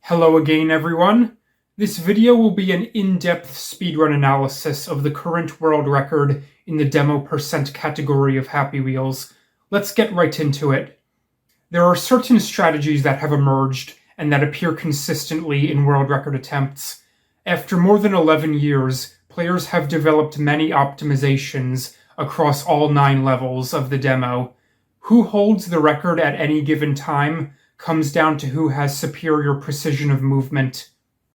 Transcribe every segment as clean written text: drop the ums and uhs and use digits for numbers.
Hello again, everyone. This video will be an in-depth speedrun analysis of the current world record in the demo percent category of Happy Wheels. Let's get right into it. There are certain strategies that have emerged and that appear consistently in world record attempts. After more than 11 years, players have developed many optimizations across all 9 levels of the demo. Who holds the record at any given time comes down to who has superior precision of movement.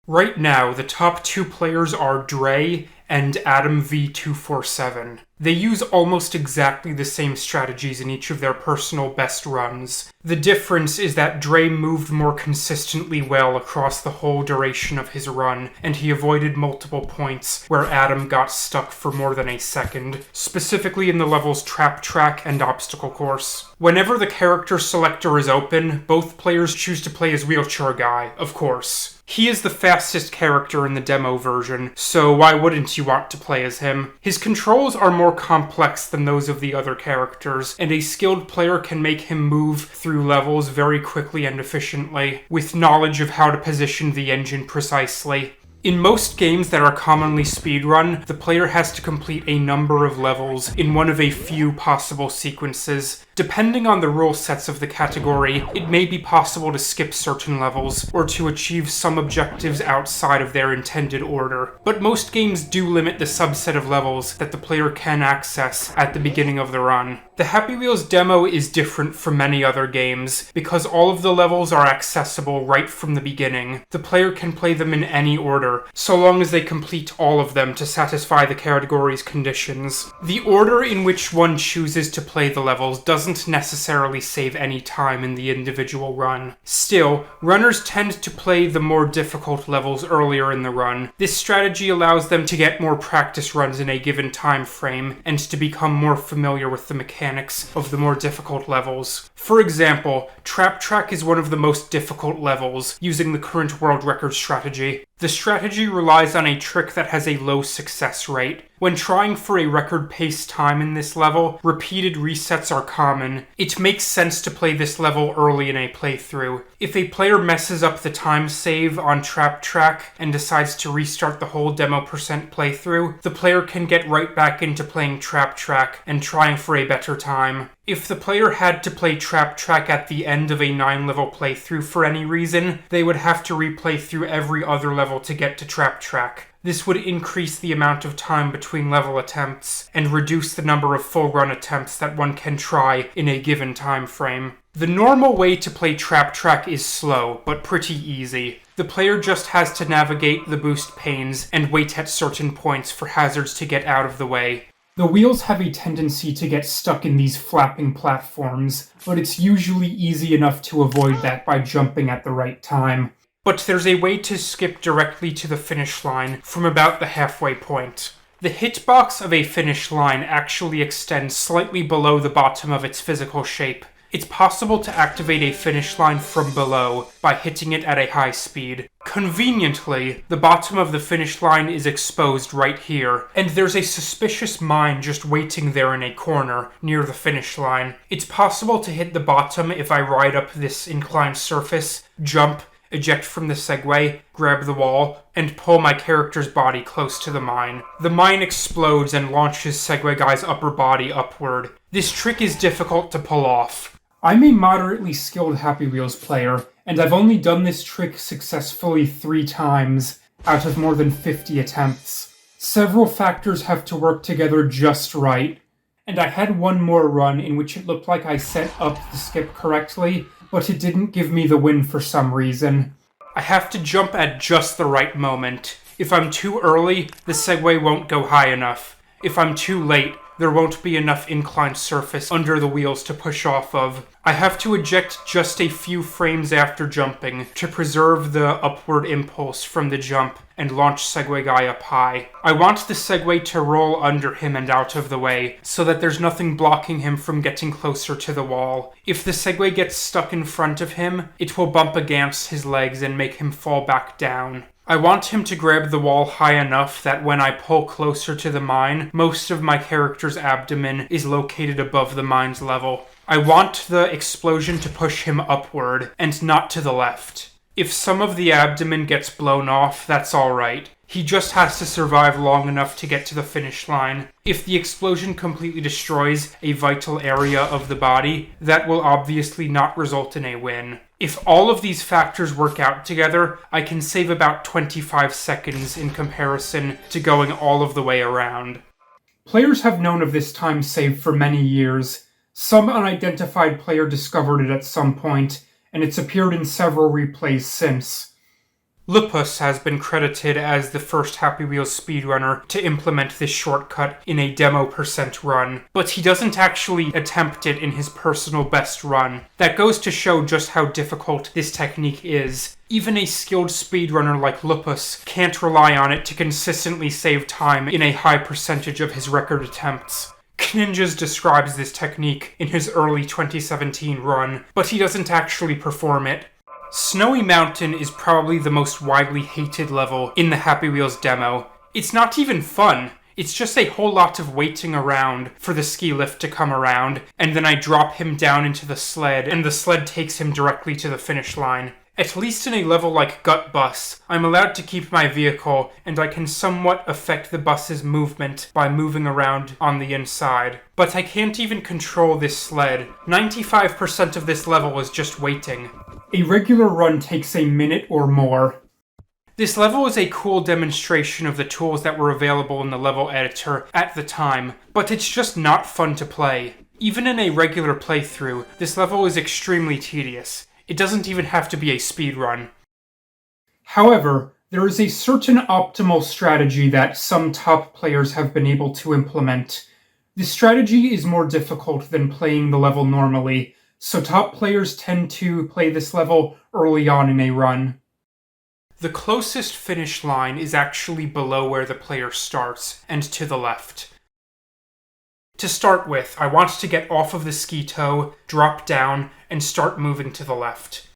Right now, the top 2 players are Dre and Adam V247. They use almost exactly the same strategies in each of their personal best runs. The difference is that Dre moved more consistently well across the whole duration of his run, and he avoided multiple points where Adam got stuck for more than a second, specifically in the levels traptrac and obstacle course. Whenever the character selector is open, both players choose to play as Wheelchair Guy, of course. He is the fastest character in the demo version, so why wouldn't you want to play as him? His controls are more complex than those of the other characters, and a skilled player can make him move through levels very quickly and efficiently, with knowledge of how to position the engine precisely. In most games that are commonly speedrun, the player has to complete a number of levels in one of a few possible sequences. Depending on the rule sets of the category, it may be possible to skip certain levels, or to achieve some objectives outside of their intended order. But most games do limit the subset of levels that the player can access at the beginning of the run. The Happy Wheels demo is different from many other games, because all of the levels are accessible right from the beginning. The player can play them in any order, so long as they complete all of them to satisfy the category's conditions. The order in which one chooses to play the levels doesn't necessarily save any time in the individual run. Still, runners tend to play the more difficult levels earlier in the run. This strategy allows them to get more practice runs in a given time frame, and to become more familiar with the mechanics of the more difficult levels. For example, traptrac is one of the most difficult levels, using the current world record strategy. The strategy relies on a trick that has a low success rate. When trying for a record pace time in this level, repeated resets are common. It makes sense to play this level early in a playthrough. If a player messes up the time save on traptrac and decides to restart the whole demo percent playthrough, the player can get right back into playing traptrac and trying for a better time. If the player had to play traptrac at the end of a 9-level playthrough for any reason, they would have to replay through every other level to get to traptrac. This would increase the amount of time between level attempts, and reduce the number of full run attempts that one can try in a given time frame. The normal way to play traptrac is slow, but pretty easy. The player just has to navigate the boost panes and wait at certain points for hazards to get out of the way. The wheels have a tendency to get stuck in these flapping platforms, but it's usually easy enough to avoid that by jumping at the right time. But there's a way to skip directly to the finish line from about the halfway point. The hitbox of a finish line actually extends slightly below the bottom of its physical shape. It's possible to activate a finish line from below by hitting it at a high speed. Conveniently, the bottom of the finish line is exposed right here, and there's a suspicious mine just waiting there in a corner near the finish line. It's possible to hit the bottom if I ride up this inclined surface, jump, eject from the Segway, grab the wall, and pull my character's body close to the mine. The mine explodes and launches Segway Guy's upper body upward. This trick is difficult to pull off. I'm a moderately skilled Happy Wheels player, and I've only done this trick successfully 3 times out of more than 50 attempts. Several factors have to work together just right, and I had one more run in which it looked like I set up the skip correctly, but it didn't give me the win for some reason. I have to jump at just the right moment. If I'm too early, the Segway won't go high enough. If I'm too late, there won't be enough inclined surface under the wheels to push off of. I have to eject just a few frames after jumping to preserve the upward impulse from the jump and launch Segway Guy up high. I want the Segway to roll under him and out of the way, so that there's nothing blocking him from getting closer to the wall. If the Segway gets stuck in front of him, it will bump against his legs and make him fall back down. I want him to grab the wall high enough that when I pull closer to the mine, most of my character's abdomen is located above the mine's level. I want the explosion to push him upward, and not to the left. If some of the abdomen gets blown off, that's alright. He just has to survive long enough to get to the finish line. If the explosion completely destroys a vital area of the body, that will obviously not result in a win. If all of these factors work out together, I can save about 25 seconds in comparison to going all of the way around. Players have known of this time save for many years. Some unidentified player discovered it at some point, and it's appeared in several replays since. Lupus has been credited as the first Happy Wheels speedrunner to implement this shortcut in a demo % run, but he doesn't actually attempt it in his personal best run. That goes to show just how difficult this technique is. Even a skilled speedrunner like Lupus can't rely on it to consistently save time in a high percentage of his record attempts. Kninjas describes this technique in his early 2017 run, but he doesn't actually perform it. Snowy Mountain is probably the most widely hated level in the Happy Wheels demo. It's not even fun. It's just a whole lot of waiting around for the ski lift to come around, and then I drop him down into the sled, and the sled takes him directly to the finish line. At least in a level like Gut Bus, I'm allowed to keep my vehicle, and I can somewhat affect the bus's movement by moving around on the inside. But I can't even control this sled. 95% of this level is just waiting. A regular run takes a minute or more. This level is a cool demonstration of the tools that were available in the level editor at the time, but it's just not fun to play. Even in a regular playthrough, this level is extremely tedious. It doesn't even have to be a speedrun. However, there is a certain optimal strategy that some top players have been able to implement. This strategy is more difficult than playing the level normally, so top players tend to play this level early on in a run. The closest finish line is actually below where the player starts, and to the left. To start with, I want to get off of the ski toe, drop down, and start moving to the left.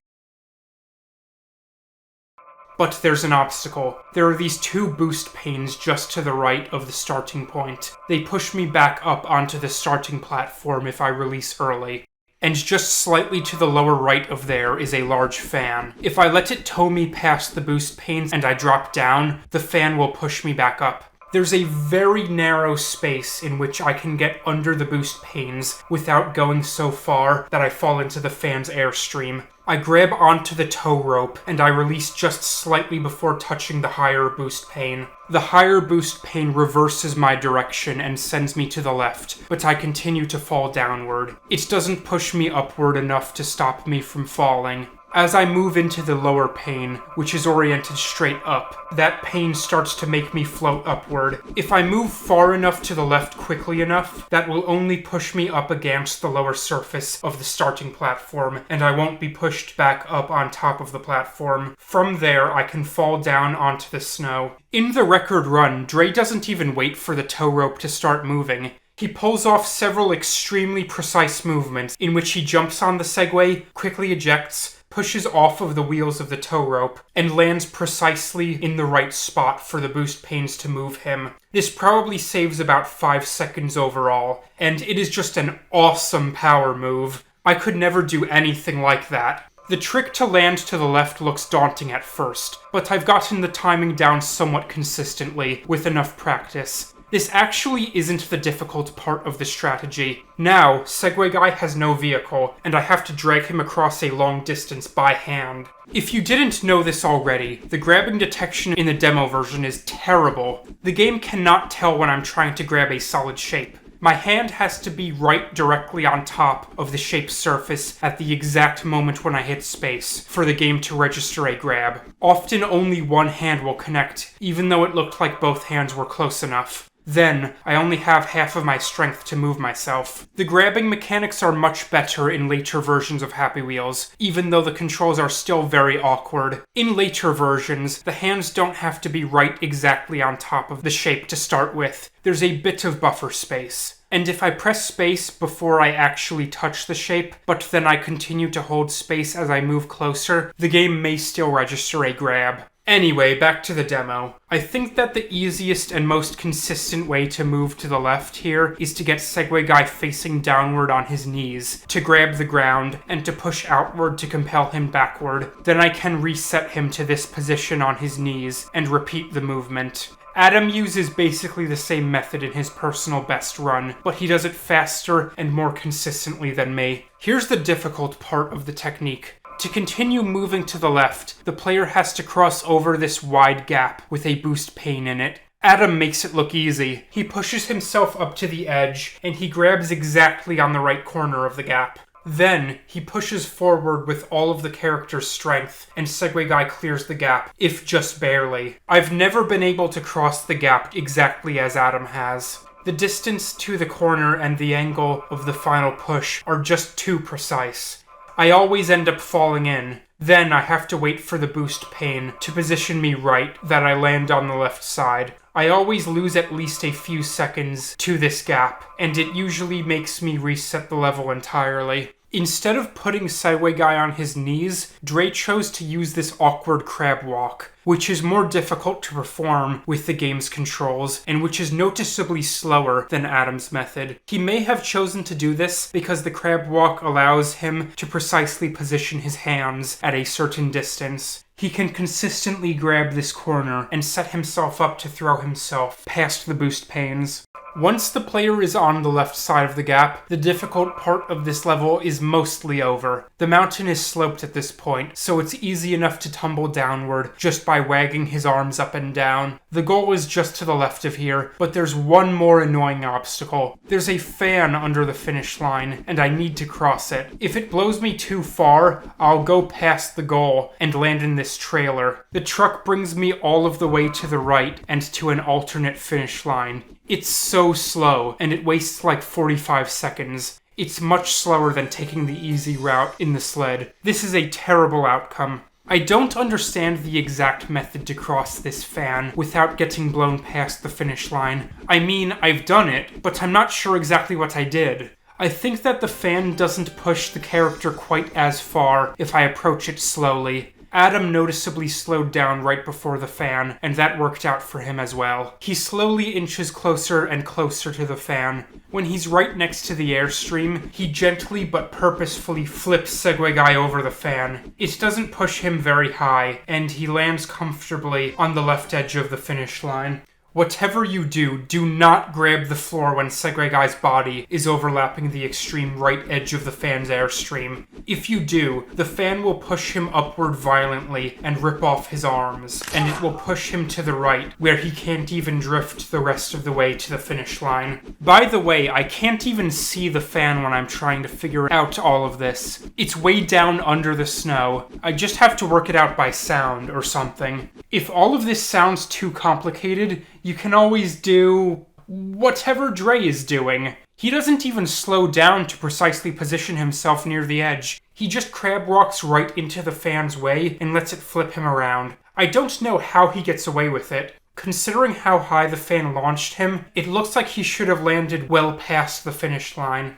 But there's an obstacle. There are these two boost panes just to the right of the starting point. They push me back up onto the starting platform if I release early. And just slightly to the lower right of there is a large fan. If I let it tow me past the boost panes and I drop down, the fan will push me back up. There's a very narrow space in which I can get under the boost panes without going so far that I fall into the fan's airstream. I grab onto the tow rope and I release just slightly before touching the higher boost pane. The higher boost pane reverses my direction and sends me to the left, but I continue to fall downward. It doesn't push me upward enough to stop me from falling. As I move into the lower pane, which is oriented straight up, that pane starts to make me float upward. If I move far enough to the left quickly enough, that will only push me up against the lower surface of the starting platform, and I won't be pushed back up on top of the platform. From there, I can fall down onto the snow. In the record run, Dre doesn't even wait for the tow rope to start moving. He pulls off several extremely precise movements in which he jumps on the Segway, quickly ejects, pushes off of the wheels of the tow rope, and lands precisely in the right spot for the boost panes to move him. This probably saves about 5 seconds overall, and it is just an awesome power move. I could never do anything like that. The trick to land to the left looks daunting at first, but I've gotten the timing down somewhat consistently with enough practice. This actually isn't the difficult part of the strategy. Now, Segway Guy has no vehicle, and I have to drag him across a long distance by hand. If you didn't know this already, the grabbing detection in the demo version is terrible. The game cannot tell when I'm trying to grab a solid shape. My hand has to be right directly on top of the shape's surface at the exact moment when I hit space for the game to register a grab. Often only one hand will connect, even though it looked like both hands were close enough. Then, I only have half of my strength to move myself. The grabbing mechanics are much better in later versions of Happy Wheels, even though the controls are still very awkward. In later versions, the hands don't have to be right exactly on top of the shape to start with. There's a bit of buffer space. And if I press space before I actually touch the shape, but then I continue to hold space as I move closer, the game may still register a grab. Anyway, back to the demo. I think that the easiest and most consistent way to move to the left here is to get Segway Guy facing downward on his knees, to grab the ground, and to push outward to compel him backward. Then I can reset him to this position on his knees, and repeat the movement. Adam uses basically the same method in his personal best run, but he does it faster and more consistently than me. Here's the difficult part of the technique. To continue moving to the left, the player has to cross over this wide gap with a boost pane in it. Adam makes it look easy. He pushes himself up to the edge, and he grabs exactly on the right corner of the gap. Then, he pushes forward with all of the character's strength, and Segway Guy clears the gap, if just barely. I've never been able to cross the gap exactly as Adam has. The distance to the corner and the angle of the final push are just too precise. I always end up falling in. Then I have to wait for the boost pane to position me right, that I land on the left side. I always lose at least a few seconds to this gap, and it usually makes me reset the level entirely. Instead of putting Segway Guy on his knees, Dre chose to use this awkward crab walk, which is more difficult to perform with the game's controls, and which is noticeably slower than Adam's method. He may have chosen to do this because the crab walk allows him to precisely position his hands at a certain distance. He can consistently grab this corner and set himself up to throw himself past the boost panes. Once the player is on the left side of the gap, the difficult part of this level is mostly over. The mountain is sloped at this point, so it's easy enough to tumble downward just by wagging his arms up and down. The goal is just to the left of here, but there's one more annoying obstacle. There's a fan under the finish line, and I need to cross it. If it blows me too far, I'll go past the goal and land in this trailer. The truck brings me all of the way to the right and to an alternate finish line. It's so slow, and it wastes like 45 seconds. It's much slower than taking the easy route in the sled. This is a terrible outcome. I don't understand the exact method to cross this fan without getting blown past the finish line. I mean, I've done it, but I'm not sure exactly what I did. I think that the fan doesn't push the character quite as far if I approach it slowly. Adam noticeably slowed down right before the fan, and that worked out for him as well. He slowly inches closer and closer to the fan. When he's right next to the airstream, he gently but purposefully flips Segway Guy over the fan. It doesn't push him very high, and he lands comfortably on the left edge of the finish line. Whatever you do, do not grab the floor when Segway Guy's body is overlapping the extreme right edge of the fan's airstream. If you do, the fan will push him upward violently and rip off his arms, and it will push him to the right, where he can't even drift the rest of the way to the finish line. By the way, I can't even see the fan when I'm trying to figure out all of this. It's way down under the snow. I just have to work it out by sound or something. If all of this sounds too complicated, you can always do whatever Dre is doing. He doesn't even slow down to precisely position himself near the edge. He just crab walks right into the fan's way and lets it flip him around. I don't know how he gets away with it. Considering how high the fan launched him, it looks like he should have landed well past the finish line.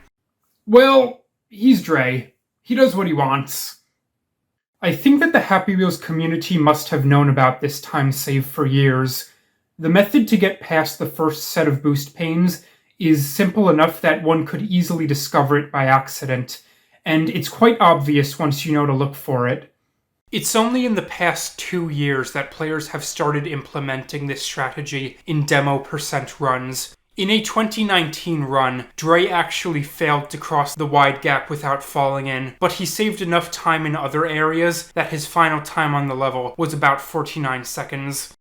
Well, he's Dre. He does what he wants. I think that the Happy Wheels community must have known about this time save for years. The method to get past the first set of boost panes is simple enough that one could easily discover it by accident, and it's quite obvious once you know to look for it. It's only in the past 2 years that players have started implementing this strategy in demo percent runs. In a 2019 run, Dre actually failed to cross the wide gap without falling in, but he saved enough time in other areas that his final time on the level was about 49 seconds.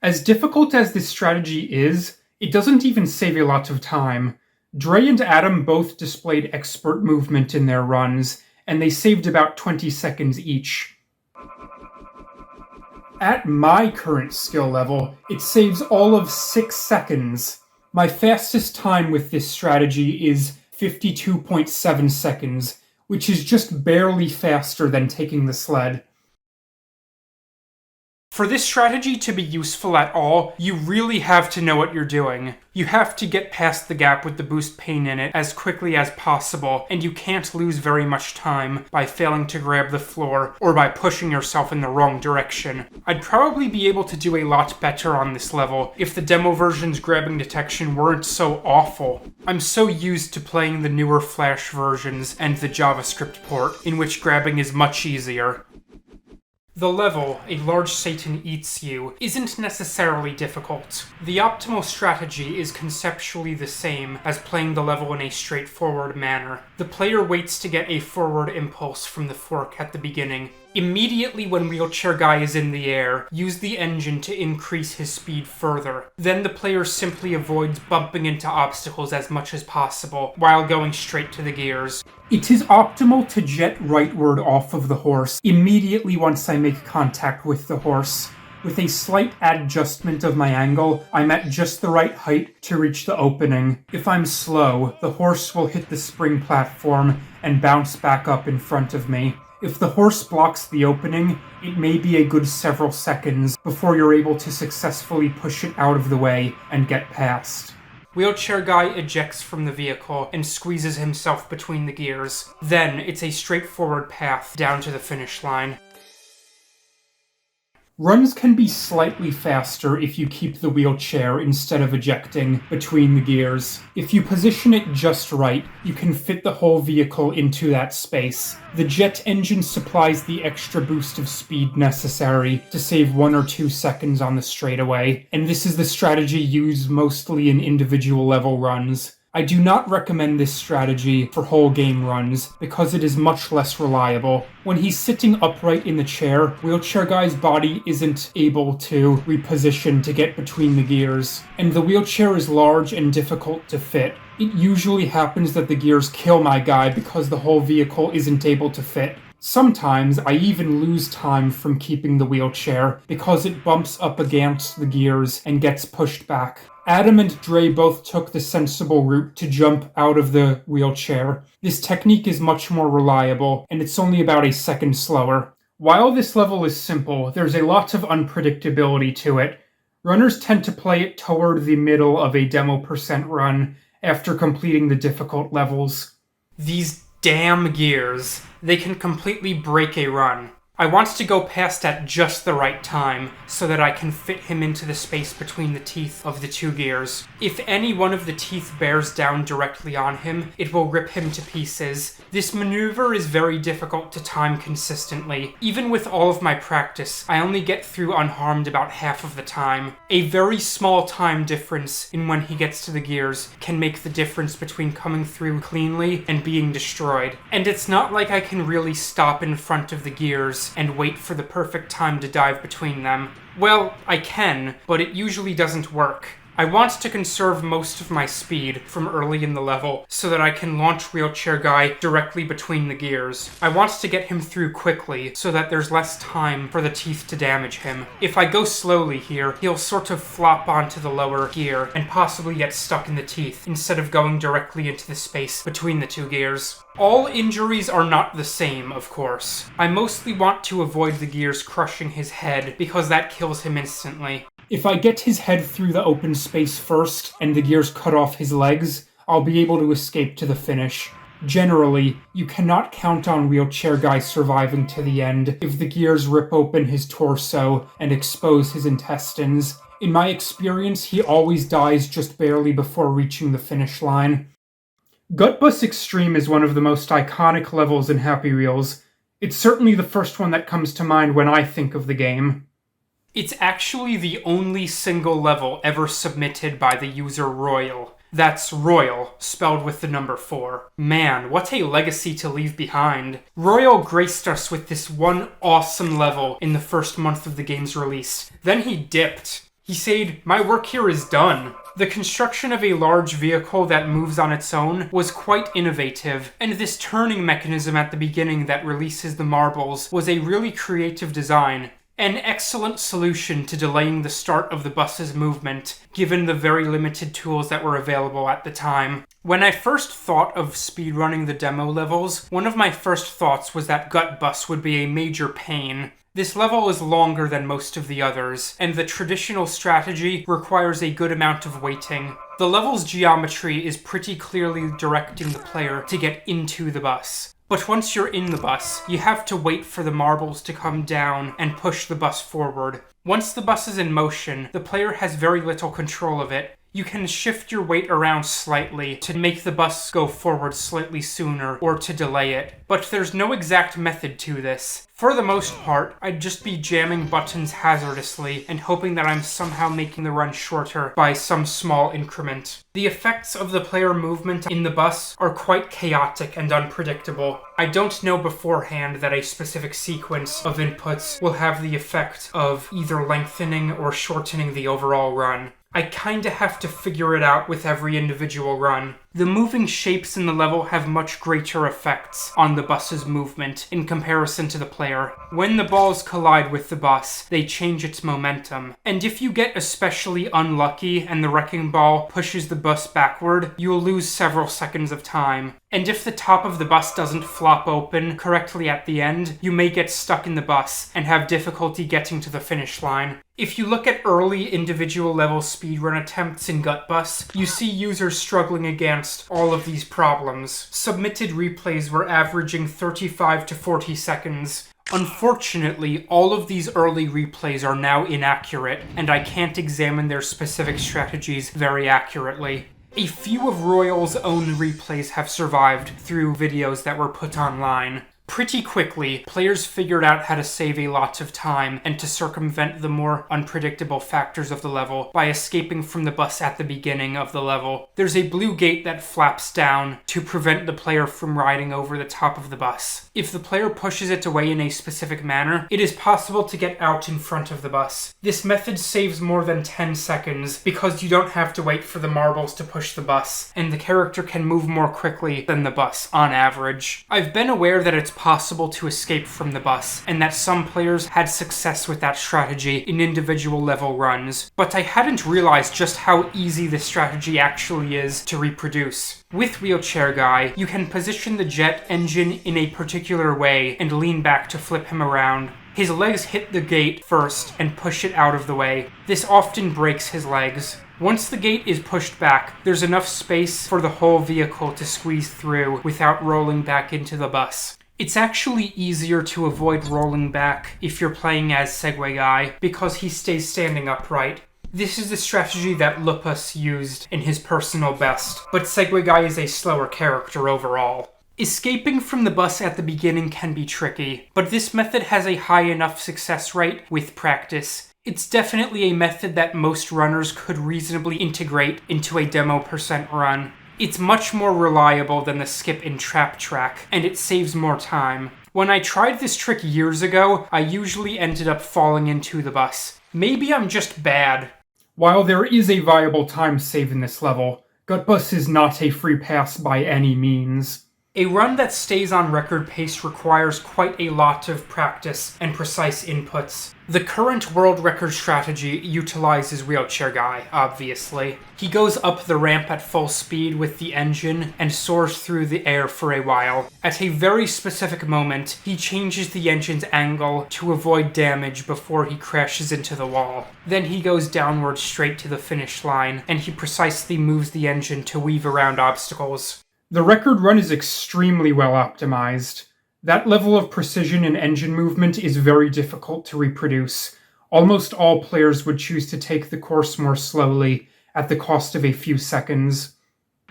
As difficult as this strategy is, it doesn't even save a lot of time. Dre and Adam both displayed expert movement in their runs, and they saved about 20 seconds each. At my current skill level, it saves all of 6 seconds. My fastest time with this strategy is 52.7 seconds, which is just barely faster than taking the sled. For this strategy to be useful at all, you really have to know what you're doing. You have to get past the gap with the boost pane in it as quickly as possible, and you can't lose very much time by failing to grab the floor or by pushing yourself in the wrong direction. I'd probably be able to do a lot better on this level if the demo version's grabbing detection weren't so awful. I'm so used to playing the newer Flash versions and the JavaScript port, in which grabbing is much easier. The level, A Large Satan Eats You, isn't necessarily difficult. The optimal strategy is conceptually the same as playing the level in a straightforward manner. The player waits to get a forward impulse from the fork at the beginning. Immediately when Wheelchair Guy is in the air, use the engine to increase his speed further. Then the player simply avoids bumping into obstacles as much as possible, while going straight to the gears. It is optimal to jet rightward off of the horse immediately once I make contact with the horse. With a slight adjustment of my angle, I'm at just the right height to reach the opening. If I'm slow, the horse will hit the spring platform and bounce back up in front of me. If the horse blocks the opening, it may be a good several seconds before you're able to successfully push it out of the way and get past. Wheelchair Guy ejects from the vehicle and squeezes himself between the gears. Then, it's a straightforward path down to the finish line. Runs can be slightly faster if you keep the wheelchair instead of ejecting between the gears. If you position it just right, you can fit the whole vehicle into that space. The jet engine supplies the extra boost of speed necessary to save 1 or 2 seconds on the straightaway, and this is the strategy used mostly in individual level runs. I do not recommend this strategy for whole game runs, because it is much less reliable. When he's sitting upright in the chair, Wheelchair Guy's body isn't able to reposition to get between the gears, and the wheelchair is large and difficult to fit. It usually happens that the gears kill my guy because the whole vehicle isn't able to fit. Sometimes I even lose time from keeping the wheelchair because it bumps up against the gears and gets pushed back. Adam and Dre both took the sensible route to jump out of the wheelchair. This technique is much more reliable, and it's only about a second slower. While this level is simple, there's a lot of unpredictability to it. Runners tend to play it toward the middle of a demo percent run after completing the difficult levels. These damn gears. They can completely break a run. I want to go past at just the right time, so that I can fit him into the space between the teeth of the 2 gears. If any one of the teeth bears down directly on him, it will rip him to pieces. This maneuver is very difficult to time consistently. Even with all of my practice, I only get through unharmed about half of the time. A very small time difference in when he gets to the gears can make the difference between coming through cleanly and being destroyed. And it's not like I can really stop in front of the gears and wait for the perfect time to dive between them. Well, I can, but it usually doesn't work. I want to conserve most of my speed from early in the level so that I can launch Wheelchair Guy directly between the gears. I want to get him through quickly so that there's less time for the teeth to damage him. If I go slowly here, he'll sort of flop onto the lower gear and possibly get stuck in the teeth instead of going directly into the space between the 2 gears. All injuries are not the same, of course. I mostly want to avoid the gears crushing his head because that kills him instantly. If I get his head through the open space first, and the gears cut off his legs, I'll be able to escape to the finish. Generally, you cannot count on Wheelchair Guy surviving to the end if the gears rip open his torso and expose his intestines. In my experience, he always dies just barely before reaching the finish line. Gut Bus Extreme is one of the most iconic levels in Happy Wheels. It's certainly the first one that comes to mind when I think of the game. It's actually the only single level ever submitted by the user Royal. That's Royal, spelled with the number 4. Man, what a legacy to leave behind. Royal graced us with this one awesome level in the first month of the game's release. Then he dipped. He said, "My work here is done." The construction of a large vehicle that moves on its own was quite innovative, and this turning mechanism at the beginning that releases the marbles was a really creative design. An excellent solution to delaying the start of the bus's movement, given the very limited tools that were available at the time. When I first thought of speedrunning the demo levels, one of my first thoughts was that Gut Bus would be a major pain. This level is longer than most of the others, and the traditional strategy requires a good amount of waiting. The level's geometry is pretty clearly directing the player to get into the bus. But once you're in the bus, you have to wait for the marbles to come down and push the bus forward. Once the bus is in motion, the player has very little control of it. You can shift your weight around slightly to make the bus go forward slightly sooner or to delay it, but there's no exact method to this. For the most part, I'd just be jamming buttons hazardously and hoping that I'm somehow making the run shorter by some small increment. The effects of the player movement in the bus are quite chaotic and unpredictable. I don't know beforehand that a specific sequence of inputs will have the effect of either lengthening or shortening the overall run. I kinda have to figure it out with every individual run. The moving shapes in the level have much greater effects on the bus's movement in comparison to the player. When the balls collide with the bus, they change its momentum. And if you get especially unlucky and the wrecking ball pushes the bus backward, you'll lose several seconds of time. And if the top of the bus doesn't flop open correctly at the end, you may get stuck in the bus and have difficulty getting to the finish line. If you look at early individual level speedrun attempts in Gut Bus, you see users struggling against all of these problems. Submitted replays were averaging 35 to 40 seconds. Unfortunately, all of these early replays are now inaccurate, and I can't examine their specific strategies very accurately. A few of Royal's own replays have survived through videos that were put online. Pretty quickly, players figured out how to save a lot of time and to circumvent the more unpredictable factors of the level by escaping from the bus at the beginning of the level. There's a blue gate that flaps down to prevent the player from riding over the top of the bus. If the player pushes it away in a specific manner, it is possible to get out in front of the bus. This method saves more than 10 seconds because you don't have to wait for the marbles to push the bus, and the character can move more quickly than the bus on average. I've been aware that it's possible to escape from the bus, and that some players had success with that strategy in individual level runs, but I hadn't realized just how easy this strategy actually is to reproduce. With Wheelchair Guy, you can position the jet engine in a particular way and lean back to flip him around. His legs hit the gate first and push it out of the way. This often breaks his legs. Once the gate is pushed back, there's enough space for the whole vehicle to squeeze through without rolling back into the bus. It's actually easier to avoid rolling back if you're playing as Segway Guy, because he stays standing upright. This is the strategy that Lupus used in his personal best, but Segway Guy is a slower character overall. Escaping from the bus at the beginning can be tricky, but this method has a high enough success rate with practice. It's definitely a method that most runners could reasonably integrate into a demo % run. It's much more reliable than the skip in traptrac, and it saves more time. When I tried this trick years ago, I usually ended up falling into the bus. Maybe I'm just bad. While there is a viable time save in this level, Gut Bus is not a free pass by any means. A run that stays on record pace requires quite a lot of practice and precise inputs. The current world record strategy utilizes Wheelchair Guy, obviously. He goes up the ramp at full speed with the engine and soars through the air for a while. At a very specific moment, he changes the engine's angle to avoid damage before he crashes into the wall. Then he goes downward straight to the finish line, and he precisely moves the engine to weave around obstacles. The record run is extremely well optimized. That level of precision in engine movement is very difficult to reproduce. Almost all players would choose to take the course more slowly, at the cost of a few seconds.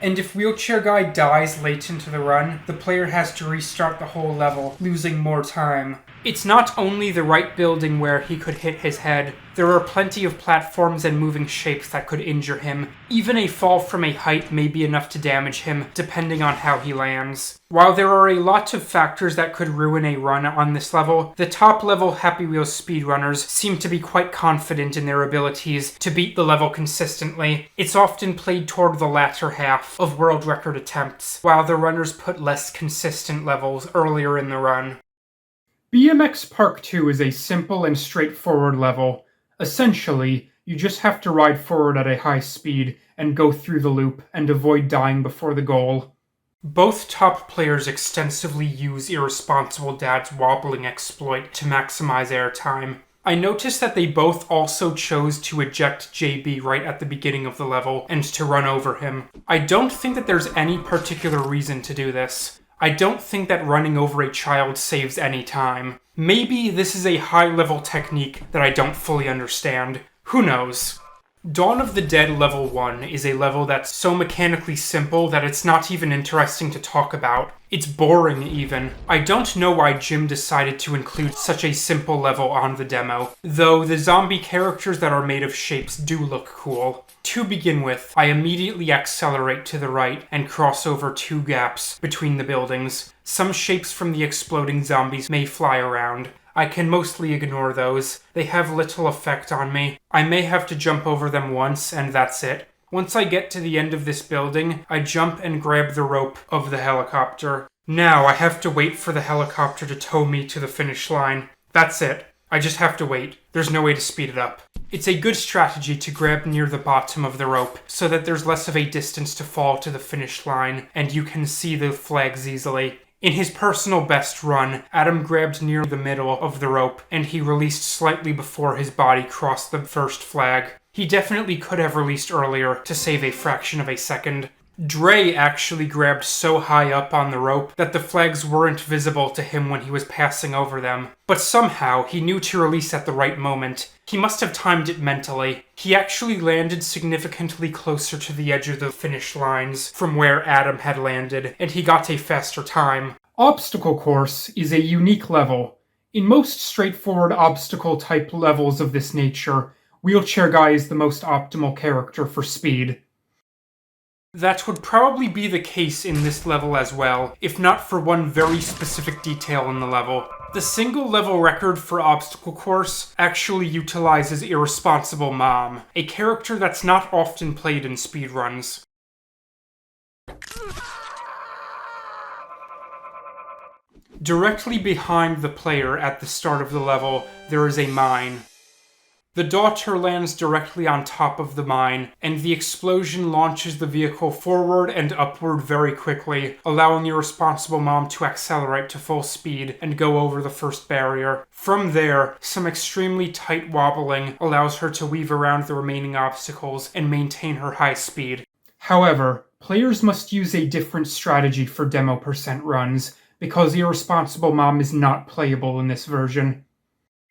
And if Wheelchair Guy dies late into the run, the player has to restart the whole level, losing more time. It's not only the right building where he could hit his head. There are plenty of platforms and moving shapes that could injure him. Even a fall from a height may be enough to damage him, depending on how he lands. While there are a lot of factors that could ruin a run on this level, the top-level Happy Wheels speedrunners seem to be quite confident in their abilities to beat the level consistently. It's often played toward the latter half of world record attempts, while the runners put less consistent levels earlier in the run. BMX Park 2 is a simple and straightforward level. Essentially, you just have to ride forward at a high speed and go through the loop and avoid dying before the goal. Both top players extensively use Irresponsible Dad's wobbling exploit to maximize airtime. I noticed that they both also chose to eject JB right at the beginning of the level and to run over him. I don't think that there's any particular reason to do this. I don't think that running over a child saves any time. Maybe this is a high-level technique that I don't fully understand. Who knows? Dawn of the Dead Level 1 is a level that's so mechanically simple that it's not even interesting to talk about. It's boring, even. I don't know why Jim decided to include such a simple level on the demo, though the zombie characters that are made of shapes do look cool. To begin with, I immediately accelerate to the right and cross over 2 gaps between the buildings. Some shapes from the exploding zombies may fly around. I can mostly ignore those. They have little effect on me. I may have to jump over them once, and that's it. Once I get to the end of this building, I jump and grab the rope of the helicopter. Now I have to wait for the helicopter to tow me to the finish line. That's it. I just have to wait. There's no way to speed it up. It's a good strategy to grab near the bottom of the rope, so that there's less of a distance to fall to the finish line, and you can see the flags easily. In his personal best run, Adam grabbed near the middle of the rope, and he released slightly before his body crossed the first flag. He definitely could have released earlier to save a fraction of a second. Dre actually grabbed so high up on the rope that the flags weren't visible to him when he was passing over them. But somehow, he knew to release at the right moment. He must have timed it mentally. He actually landed significantly closer to the edge of the finish lines from where Adam had landed, and he got a faster time. Obstacle Course is a unique level. In most straightforward obstacle-type levels of this nature, Wheelchair Guy is the most optimal character for speed. That would probably be the case in this level as well, if not for one very specific detail in the level. The single level record for Obstacle Course actually utilizes Irresponsible Mom, a character that's not often played in speedruns. Directly behind the player at the start of the level, there is a mine. The daughter lands directly on top of the mine, and the explosion launches the vehicle forward and upward very quickly, allowing Irresponsible Mom to accelerate to full speed and go over the first barrier. From there, some extremely tight wobbling allows her to weave around the remaining obstacles and maintain her high speed. However, players must use a different strategy for demo percent runs, because Irresponsible Mom is not playable in this version.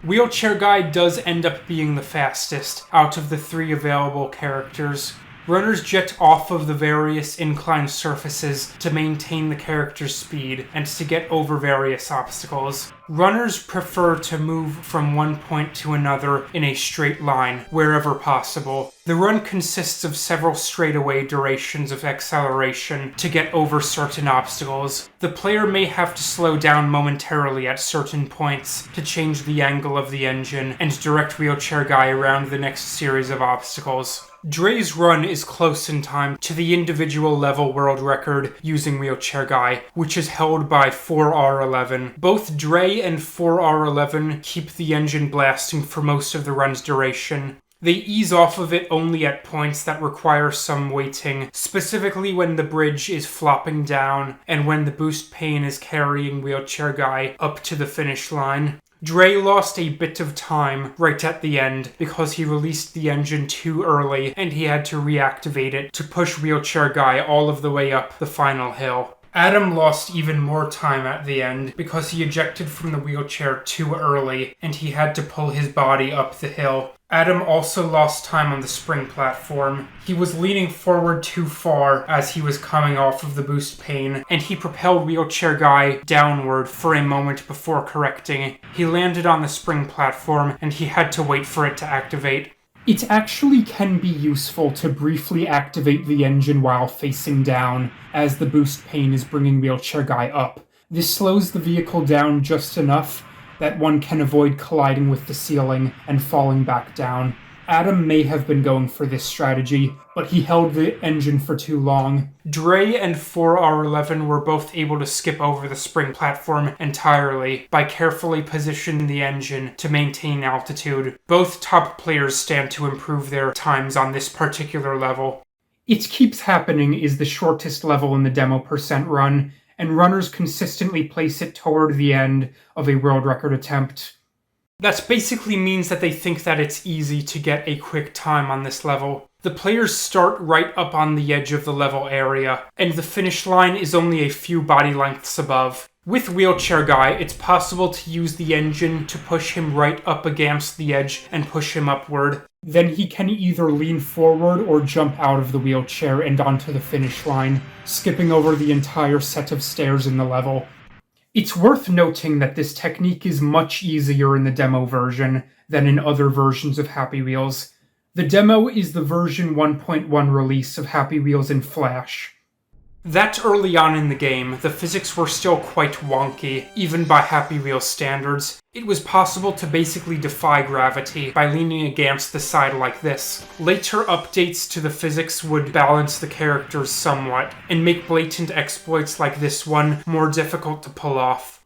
Wheelchair Guy does end up being the fastest out of the 3 available characters. Runners jet off of the various inclined surfaces to maintain the character's speed and to get over various obstacles. Runners prefer to move from one point to another in a straight line, wherever possible. The run consists of several straightaway durations of acceleration to get over certain obstacles. The player may have to slow down momentarily at certain points to change the angle of the engine and direct Wheelchair Guy around the next series of obstacles. Dre's run is close in time to the individual level world record using Wheelchair Guy, which is held by 4R11. Both Dre and 4R11 keep the engine blasting for most of the run's duration. They ease off of it only at points that require some waiting, specifically when the bridge is flopping down and when the boost pane is carrying Wheelchair Guy up to the finish line. Dre lost a bit of time right at the end because he released the engine too early and he had to reactivate it to push Wheelchair Guy all of the way up the final hill. Adam lost even more time at the end because he ejected from the wheelchair too early and he had to pull his body up the hill. Adam also lost time on the spring platform. He was leaning forward too far as he was coming off of the boost pane, and he propelled Wheelchair Guy downward for a moment before correcting. He landed on the spring platform, and he had to wait for it to activate. It actually can be useful to briefly activate the engine while facing down, as the boost pane is bringing Wheelchair Guy up. This slows the vehicle down just enough that one can avoid colliding with the ceiling and falling back down. Adam may have been going for this strategy, but he held the engine for too long. Dre and 4R11 were both able to skip over the spring platform entirely by carefully positioning the engine to maintain altitude. Both top players stand to improve their times on this particular level. It Keeps Happening is the shortest level in the demo percent run, and runners consistently place it toward the end of a world record attempt. That basically means that they think that it's easy to get a quick time on this level. The players start right up on the edge of the level area, and the finish line is only a few body lengths above. With Wheelchair Guy, it's possible to use the engine to push him right up against the edge and push him upward. Then he can either lean forward or jump out of the wheelchair and onto the finish line, skipping over the entire set of stairs in the level. It's worth noting that this technique is much easier in the demo version than in other versions of Happy Wheels. The demo is the version 1.1 release of Happy Wheels in Flash. That early on in the game, the physics were still quite wonky, even by Happy Wheels standards. It was possible to basically defy gravity by leaning against the side like this. Later updates to the physics would balance the characters somewhat, and make blatant exploits like this one more difficult to pull off.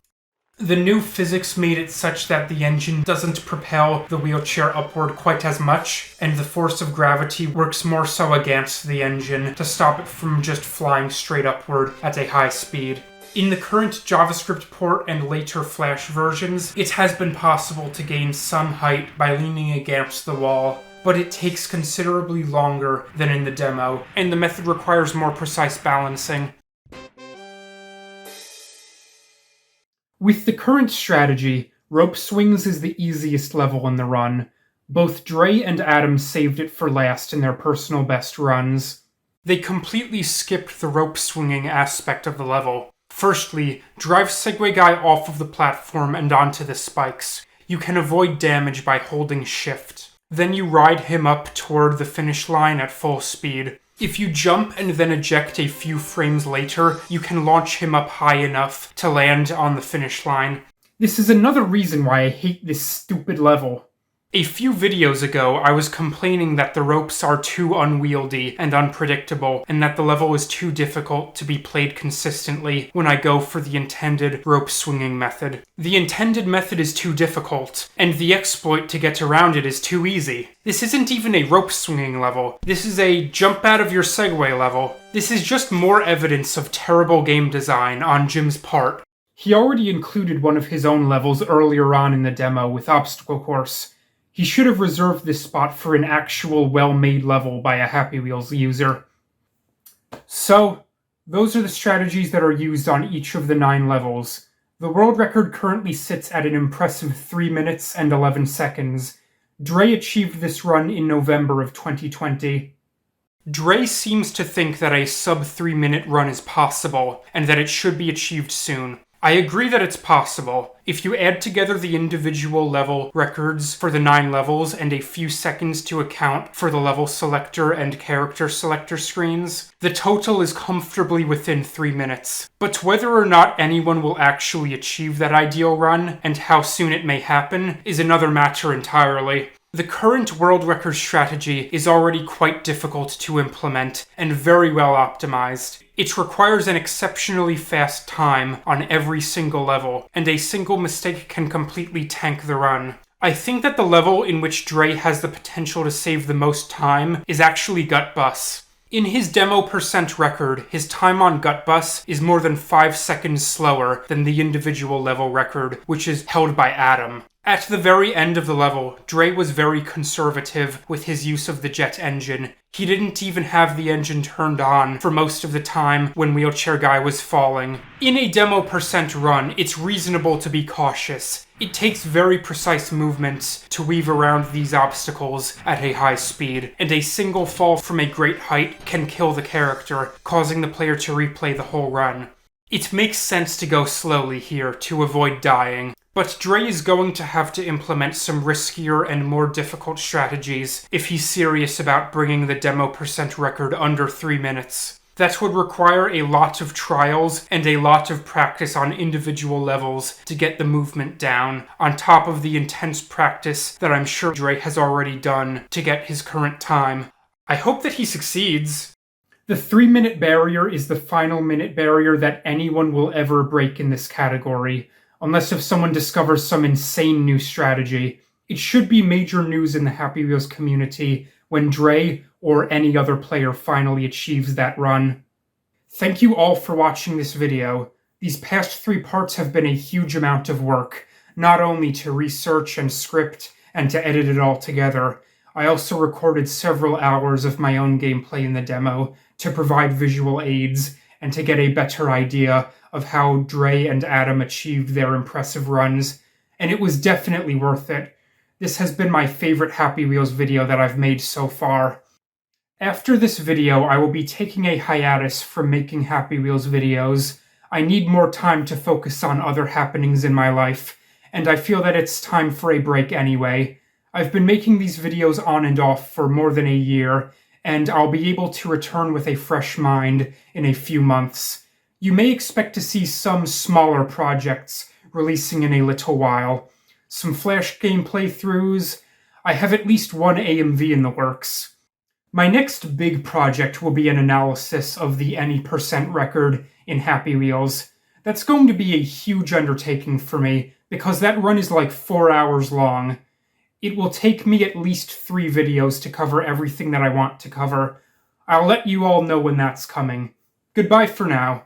The new physics made it such that the engine doesn't propel the wheelchair upward quite as much, and the force of gravity works more so against the engine to stop it from just flying straight upward at a high speed. In the current JavaScript port and later Flash versions, it has been possible to gain some height by leaning against the wall, but it takes considerably longer than in the demo, and the method requires more precise balancing. With the current strategy, Rope Swings is the easiest level in the run. Both Dre and Adam saved it for last in their personal best runs. They completely skipped the rope swinging aspect of the level. Firstly, drive Segway Guy off of the platform and onto the spikes. You can avoid damage by holding shift. Then you ride him up toward the finish line at full speed. If you jump and then eject a few frames later, you can launch him up high enough to land on the finish line. This is another reason why I hate this stupid level. A few videos ago, I was complaining that the ropes are too unwieldy and unpredictable, and that the level is too difficult to be played consistently when I go for the intended rope swinging method. The intended method is too difficult, and the exploit to get around it is too easy. This isn't even a rope swinging level. This is a jump out of your Segway level. This is just more evidence of terrible game design on Jim's part. He already included one of his own levels earlier on in the demo with Obstacle Course. He should have reserved this spot for an actual well-made level by a Happy Wheels user. So, those are the strategies that are used on each of the 9 levels. The world record currently sits at an impressive 3 minutes and 11 seconds. Dre achieved this run in November of 2020. Dre seems to think that a sub 3-minute run is possible, and that it should be achieved soon. I agree that it's possible. If you add together the individual level records for the 9 levels and a few seconds to account for the level selector and character selector screens, the total is comfortably within 3 minutes. But whether or not anyone will actually achieve that ideal run, and how soon it may happen, is another matter entirely. The current world record strategy is already quite difficult to implement and very well optimized. It requires an exceptionally fast time on every single level, and a single mistake can completely tank the run. I think that the level in which Dre has the potential to save the most time is actually Gut Bus. In his demo percent record, his time on Gut Bus is more than 5 seconds slower than the individual level record, which is held by Adam. At the very end of the level, Dre was very conservative with his use of the jet engine. He didn't even have the engine turned on for most of the time when Wheelchair Guy was falling. In a demo percent run, it's reasonable to be cautious. It takes very precise movements to weave around these obstacles at a high speed, and a single fall from a great height can kill the character, causing the player to replay the whole run. It makes sense to go slowly here to avoid dying. But Dre is going to have to implement some riskier and more difficult strategies if he's serious about bringing the demo percent record under 3 minutes. That would require a lot of trials and a lot of practice on individual levels to get the movement down, on top of the intense practice that I'm sure Dre has already done to get his current time. I hope that he succeeds. The 3-minute barrier is the final minute barrier that anyone will ever break in this category. Unless if someone discovers some insane new strategy. It should be major news in the Happy Wheels community when Dre or any other player finally achieves that run. Thank you all for watching this video. These past 3 parts have been a huge amount of work, not only to research and script and to edit it all together. I also recorded several hours of my own gameplay in the demo to provide visual aids and to get a better idea of how Dre and Adam achieved their impressive runs, and it was definitely worth it. This has been my favorite Happy Wheels video that I've made so far. After this video, I will be taking a hiatus from making Happy Wheels videos. I need more time to focus on other happenings in my life, and I feel that it's time for a break anyway. I've been making these videos on and off for more than a year, and I'll be able to return with a fresh mind in a few months. You may expect to see some smaller projects releasing in a little while. Some Flash game playthroughs. I have at least one AMV in the works. My next big project will be an analysis of the any percent record in Happy Wheels. That's going to be a huge undertaking for me, because that run is like 4 hours long. It will take me at least 3 videos to cover everything that I want to cover. I'll let you all know when that's coming. Goodbye for now.